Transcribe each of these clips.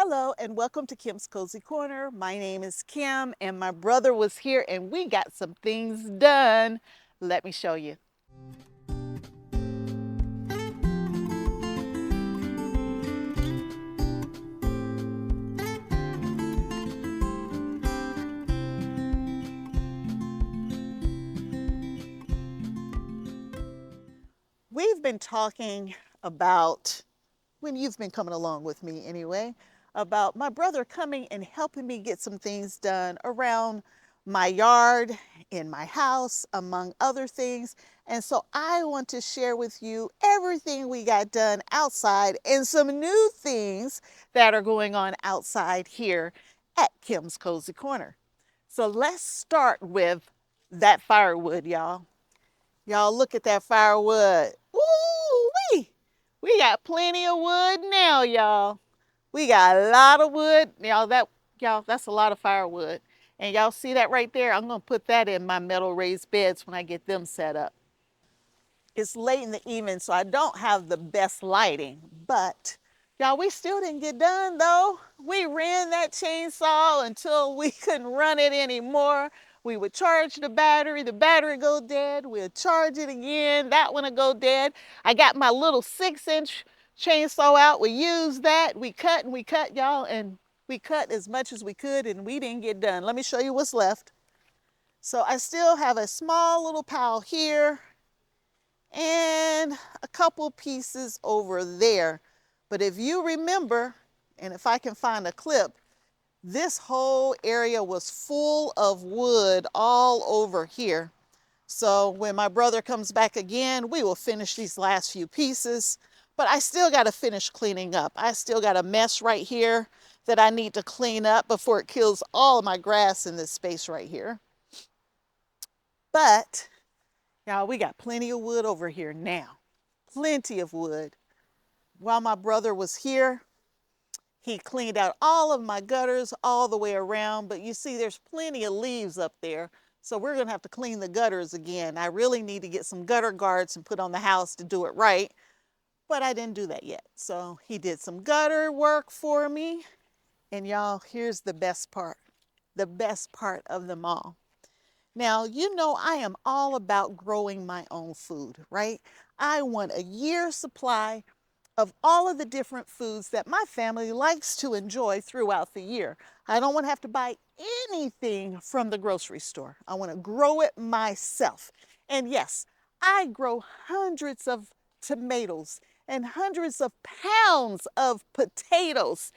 Hello and welcome to Kim's Cozy Corner. My name is Kim and my brother was here and we got some things done. Let me show you. We've been talking about, when you've been coming along with me anyway, about my brother coming and helping me get some things done around my yard, in my house, among other things. And so I want to share with you everything we got done outside and some new things that are going on outside here at Kim's Cozy Corner. So let's start with that firewood, y'all. Y'all look at that firewood. Woo-wee! We got plenty of wood now, y'all. We got a lot of wood. That's a lot of firewood. And y'all see that right there? I'm gonna put that in my metal raised beds when I get them set up. It's late in the evening, so I don't have the best lighting, but y'all, we still didn't get done though. We ran that chainsaw until we couldn't run it anymore. We would charge the battery go dead, we'd charge it again, that one would go dead. I got my little 6-inch chainsaw out, we used that, we cut and we cut, y'all, and we cut as much as we could and we didn't get done. Let me show you what's left. So I still have a small little pile here and a couple pieces over there. But if you remember, and if I can find a clip, this whole area was full of wood all over here. So when my brother comes back again, we will finish these last few pieces. But I still got to finish cleaning up. I still got a mess right here that I need to clean up before it kills all of my grass in this space right here. But y'all, we got plenty of wood over here now. Plenty of wood. While my brother was here, he cleaned out all of my gutters all the way around, but you see there's plenty of leaves up there. So we're gonna have to clean the gutters again. I really need to get some gutter guards and put on the house to do it right, but I didn't do that yet. So he did some gutter work for me. And y'all, here's the best part of them all. Now, you know I am all about growing my own food, right? I want a year's supply of all of the different foods that my family likes to enjoy throughout the year. I don't want to have to buy anything from the grocery store. I want to grow it myself. And yes, I grow hundreds of tomatoes and hundreds of pounds of potatoes.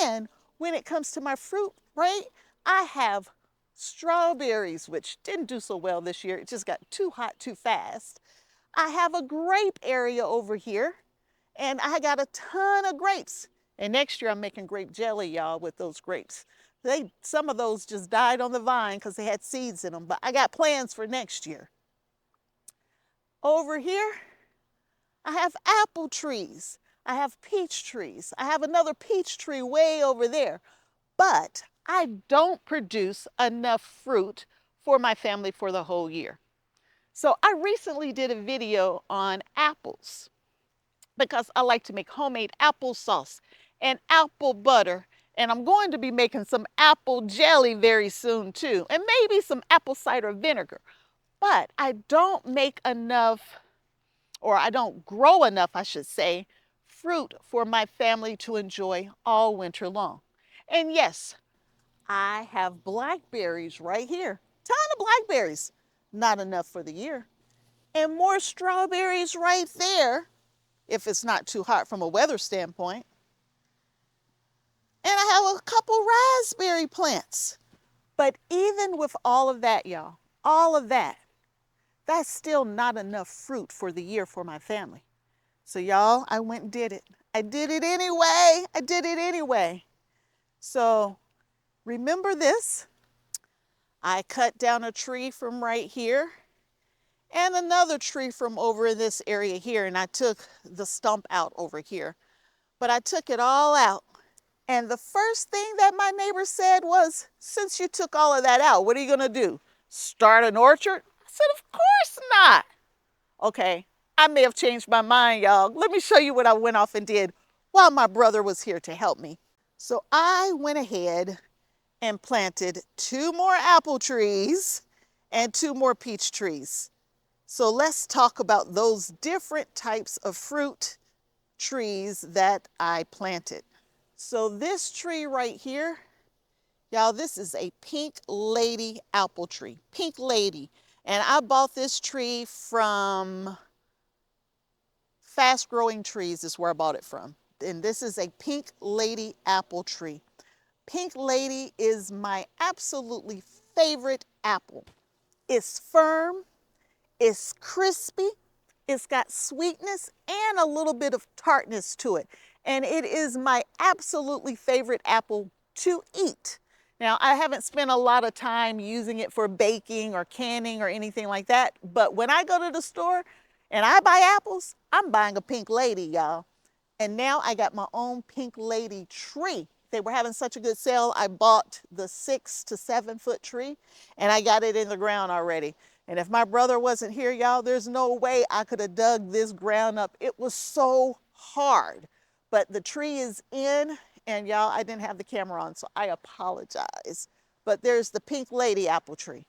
And when it comes to my fruit, right, I have strawberries, which didn't do so well this year. It just got too hot too fast. I have a grape area over here, and I got a ton of grapes. And next year I'm making grape jelly, y'all, with those grapes. Some of those just died on the vine because they had seeds in them, but I got plans for next year. Over here, I have apple trees. I have peach trees. I have another peach tree way over there. But I don't produce enough fruit for my family for the whole year. So I recently did a video on apples because I like to make homemade applesauce and apple butter. And I'm going to be making some apple jelly very soon too, and maybe some apple cider vinegar. But I don't make enough, or I don't grow enough, I should say, fruit for my family to enjoy all winter long. And yes, I have blackberries right here. Ton of blackberries. Not enough for the year. And more strawberries right there, if it's not too hot from a weather standpoint. And I have a couple raspberry plants. But even with all of that, y'all, all of that, that's still not enough fruit for the year for my family. So y'all, I went and did it. I did it anyway. I did it anyway. So remember this. I cut down a tree from right here and another tree from over in this area here, and I took the stump out over here. But I took it all out. And the first thing that my neighbor said was, since you took all of that out, what are you gonna do? Start an orchard? I said, of course not. Okay, I may have changed my mind, y'all. Let me show you what I went off and did while my brother was here to help me. So I went ahead and planted 2 more apple trees and 2 more peach trees. So let's talk about those different types of fruit trees that I planted. So this tree right here, y'all, this is a Pink Lady apple tree. Pink Lady. And I bought this tree from Fast Growing Trees is where I bought it from. And this is a Pink Lady apple tree. Pink Lady is my absolutely favorite apple. It's firm, it's crispy, it's got sweetness and a little bit of tartness to it. And it is my absolutely favorite apple to eat. Now, I haven't spent a lot of time using it for baking or canning or anything like that, but when I go to the store and I buy apples, I'm buying a Pink Lady, y'all. And now I got my own Pink Lady tree. They were having such a good sale, I bought the 6 to 7 foot tree and I got it in the ground already. And if my brother wasn't here, y'all, there's no way I could have dug this ground up. It was so hard. But the tree is in, and y'all, I didn't have the camera on, so I apologize. But there's the Pink Lady apple tree.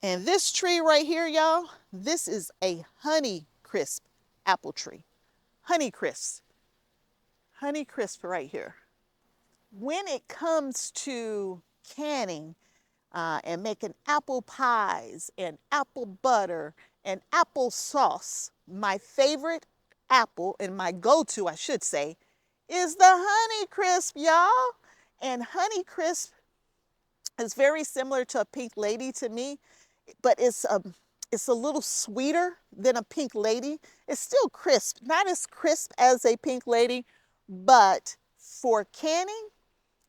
And this tree right here, y'all, this is a Honey Crisp apple tree. Honey Crisp. Honey Crisp right here. When it comes to canning, and making apple pies and apple butter and apple sauce. My favorite apple, and my go-to, I should say, is the Honey Crisp, y'all. And Honey Crisp is very similar to a Pink Lady to me, but it's a little sweeter than a Pink Lady. It's still crisp, not as crisp as a Pink Lady, but for canning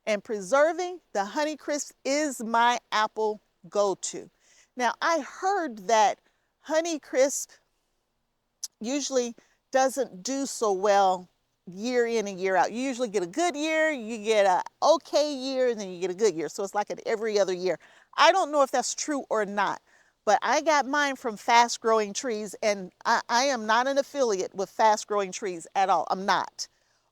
and preserving, the Honey Crisp is my apple go-to. Now, I heard that Honey Crisp usually doesn't do so well year in and year out. You usually get a good year, you get a okay year, and then you get a good year. So it's like an every other year. I don't know if that's true or not, but I got mine from Fast Growing Trees, and I am not an affiliate with Fast Growing Trees at all. I'm not.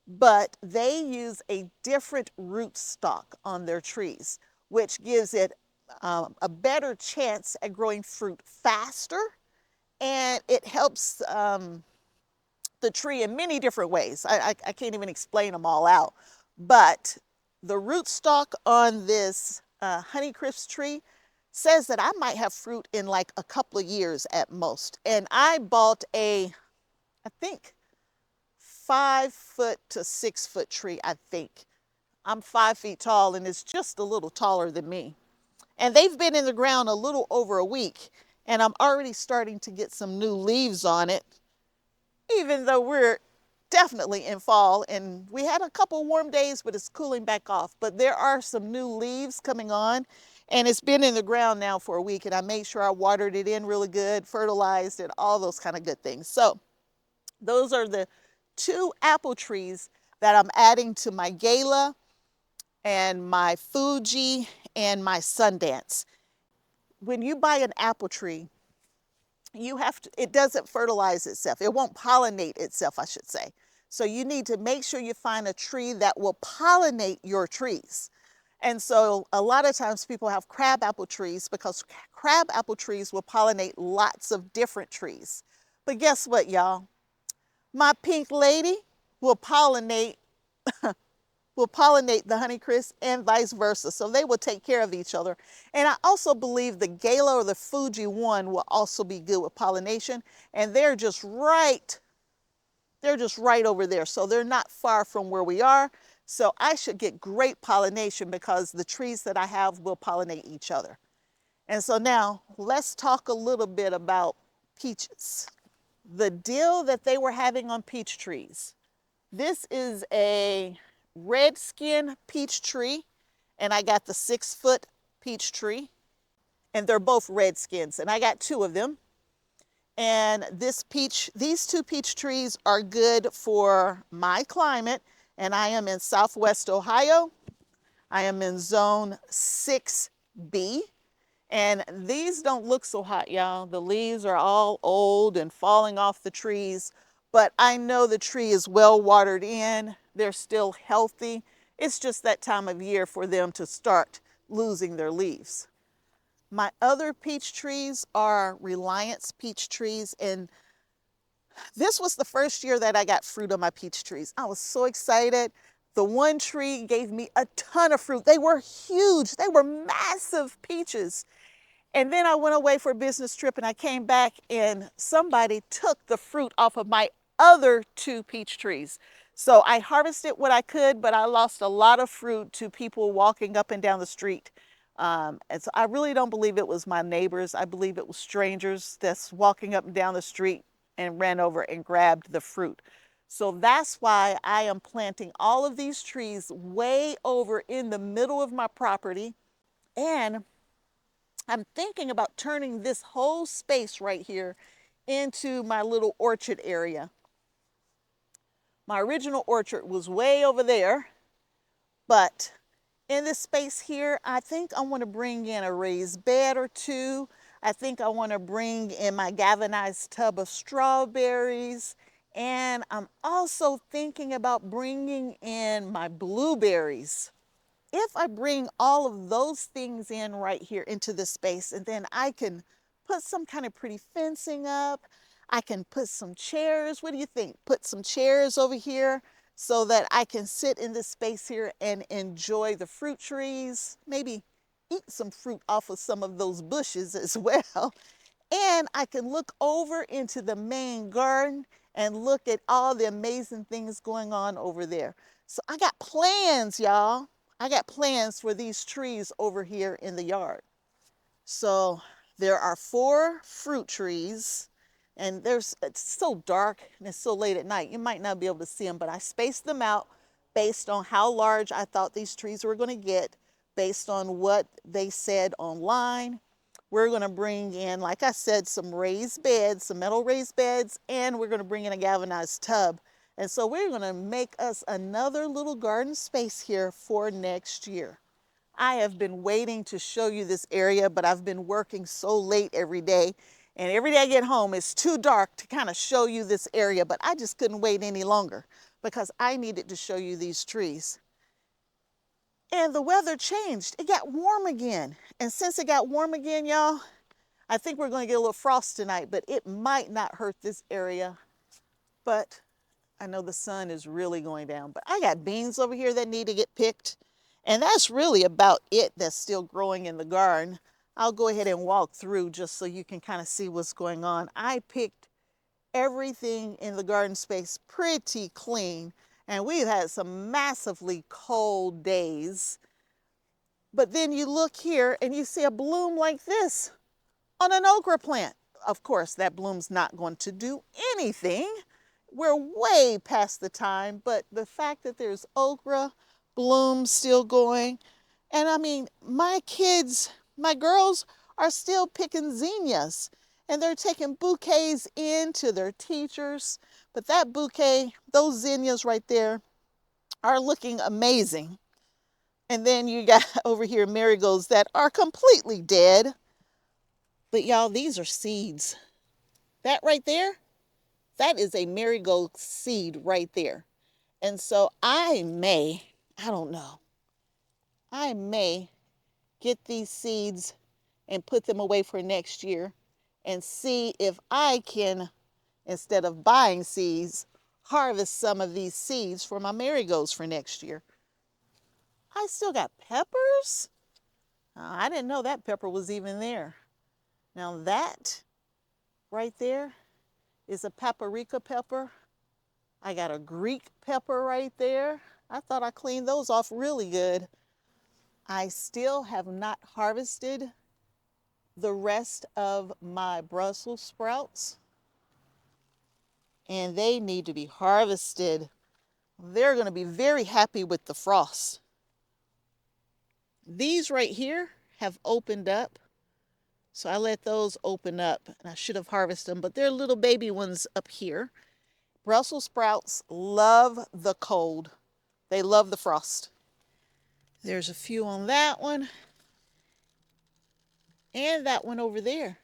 But they use a different root stock on their trees, which gives it a better chance at growing fruit faster, and it helps the tree in many different ways. I can't even explain them all out, but the root stock on this Honey Crisp tree says that I might have fruit in like a couple of years at most. And I bought I think 5 foot to 6 foot tree, I think. I'm 5 feet tall and it's just a little taller than me. And they've been in the ground a little over a week, and I'm already starting to get some new leaves on it, even though we're definitely in fall and we had a couple warm days, but it's cooling back off. But there are some new leaves coming on, and it's been in the ground now for a week, and I made sure I watered it in really good, fertilized it, all those kind of good things. So those are the 2 apple trees that I'm adding to my Gala and my Fuji and my Sundance. When you buy an apple tree, you have to, it doesn't fertilize itself. It won't pollinate itself, I should say. So you need to make sure you find a tree that will pollinate your trees. And so a lot of times people have crabapple trees because crabapple trees will pollinate lots of different trees. But guess what, y'all? My Pink Lady will pollinate the Honey Crisp and vice versa. So they will take care of each other. And I also believe the Gala or the Fuji one will also be good with pollination. And they're just right over there. So they're not far from where we are. So I should get great pollination because the trees that I have will pollinate each other. And so now let's talk a little bit about peaches. The deal that they were having on peach trees. This is a red skin peach tree, and I got the 6 foot peach tree, and they're both red skins, and I got 2 of them. And these 2 peach trees are good for my climate, and I am in Southwest Ohio. I am in zone 6B, and these don't look so hot, y'all. The leaves are all old and falling off the trees, but I know the tree is well watered in. They're still healthy. It's just that time of year for them to start losing their leaves. My other peach trees are Reliance peach trees, and this was the first year that I got fruit on my peach trees. I was so excited. The one tree gave me a ton of fruit. They were huge. They were massive peaches. And then I went away for a business trip and I came back and somebody took the fruit off of my other two peach trees. So I harvested what I could, but I lost a lot of fruit to people walking up and down the street. And so I really don't believe it was my neighbors. I believe it was strangers that's walking up and down the street and ran over and grabbed the fruit. So that's why I am planting all of these trees way over in the middle of my property. And I'm thinking about turning this whole space right here into my little orchard area. My original orchard was way over there, but in this space here, I think I want to bring in a raised bed or two. I think I want to bring in my galvanized tub of strawberries. And I'm also thinking about bringing in my blueberries. If I bring all of those things in right here into this space, and then I can put some kind of pretty fencing up, I can put some chairs. What do you think? Put some chairs over here so that I can sit in this space here and enjoy the fruit trees, maybe eat some fruit off of some of those bushes as well. And I can look over into the main garden and look at all the amazing things going on over there. So I got plans, y'all. I got plans for these trees over here in the yard. So there are 4 fruit trees, and it's so dark and it's so late at night, you might not be able to see them, but I spaced them out based on how large I thought these trees were going to get, based on what they said online. We're going to bring in, like I said, some raised beds, some metal raised beds, and we're going to bring in a galvanized tub. And so we're going to make us another little garden space here for next year. I have been waiting to show you this area, but I've been working so late every day. And every day I get home, it's too dark to kind of show you this area, but I just couldn't wait any longer because I needed to show you these trees. And the weather changed. It got warm again. And since it got warm again, y'all, I think we're going to get a little frost tonight, but it might not hurt this area. But I know the sun is really going down. But I got beans over here that need to get picked. And that's really about it that's still growing in the garden. I'll go ahead and walk through just so you can kind of see what's going on. I picked everything in the garden space pretty clean. And we've had some massively cold days. But then you look here and you see a bloom like this on an okra plant. Of course, that bloom's not going to do anything. We're way past the time, but the fact that there's okra blooms still going, and I mean, my kids, my girls are still picking zinnias, and they're taking bouquets in to their teachers, but that bouquet, those zinnias right there, are looking amazing. And then you got over here marigolds that are completely dead. But y'all, these are seeds. That right there, that is a marigold seed right there. And so I don't know, I may get these seeds and put them away for next year and see if I can, instead of buying seeds, harvest some of these seeds for my marigolds for next year. I still got peppers. I didn't know that pepper was even there. Now that right there is a paprika pepper. I got a Greek pepper right there. I thought I cleaned those off really good. I still have not harvested the rest of my Brussels sprouts, and they need to be harvested. They're going to be very happy with the frost. These right here have opened up, so I let those open up, and I should have harvested them, but they're little baby ones up here. Brussels sprouts love the cold. They love the frost. There's a few on that one, and that one over there.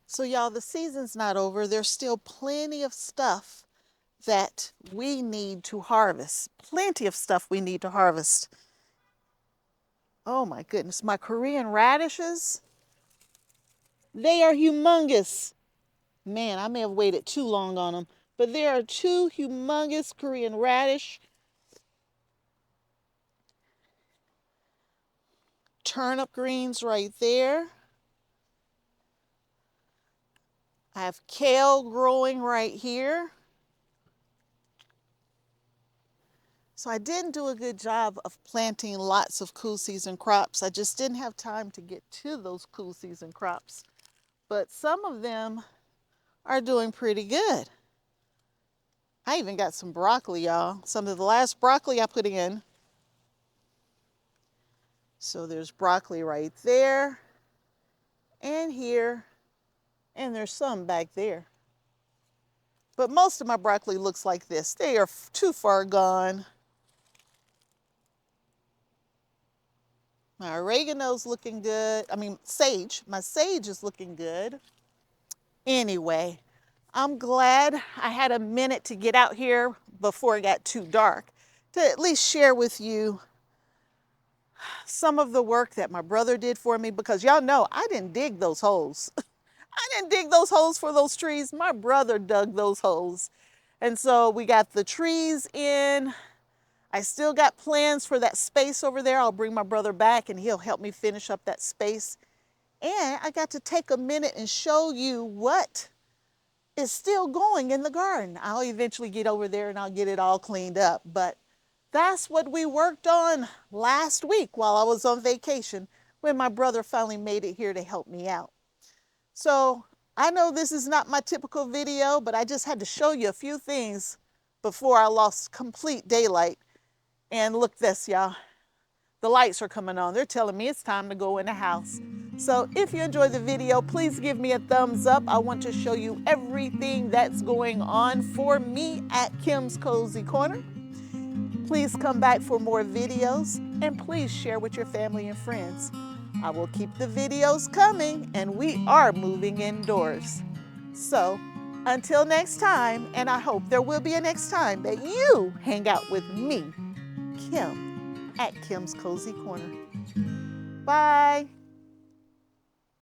So y'all, the season's not over. There's still plenty of stuff that we need to harvest. Plenty of stuff we need to harvest. Oh my goodness, my Korean radishes, they are humongous. Man, I may have waited too long on them, but there are two humongous Korean radish. Turnip greens right there. I have kale growing right here. So I didn't do a good job of planting lots of cool season crops. I just didn't have time to get to those cool season crops. But some of them are doing pretty good. I even got some broccoli, y'all. Some of the last broccoli I put in. So there's broccoli right there and here, and there's some back there. But most of my broccoli looks like this. They are too far gone. My oregano's looking good. I mean, sage. My sage is looking good. Anyway, I'm glad I had a minute to get out here before it got too dark to at least share with you some of the work that my brother did for me, because y'all know I didn't dig those holes. I didn't dig those holes for those trees. My brother dug those holes. And so we got the trees in. I still got plans for that space over there. I'll bring my brother back and he'll help me finish up that space. And I got to take a minute and show you what is still going in the garden. I'll eventually get over there and I'll get it all cleaned up. But that's what we worked on last week while I was on vacation, when my brother finally made it here to help me out. So I know this is not my typical video, but I just had to show you a few things before I lost complete daylight. And look this, y'all. The lights are coming on. They're telling me it's time to go in the house. So if you enjoyed the video, please give me a thumbs up. I want to show you everything that's going on for me at Kim's Cozy Corner. Please come back for more videos, and please share with your family and friends. I will keep the videos coming, and we are moving indoors. So until next time, and I hope there will be a next time that you hang out with me, Kim, at Kim's Cozy Corner. Bye.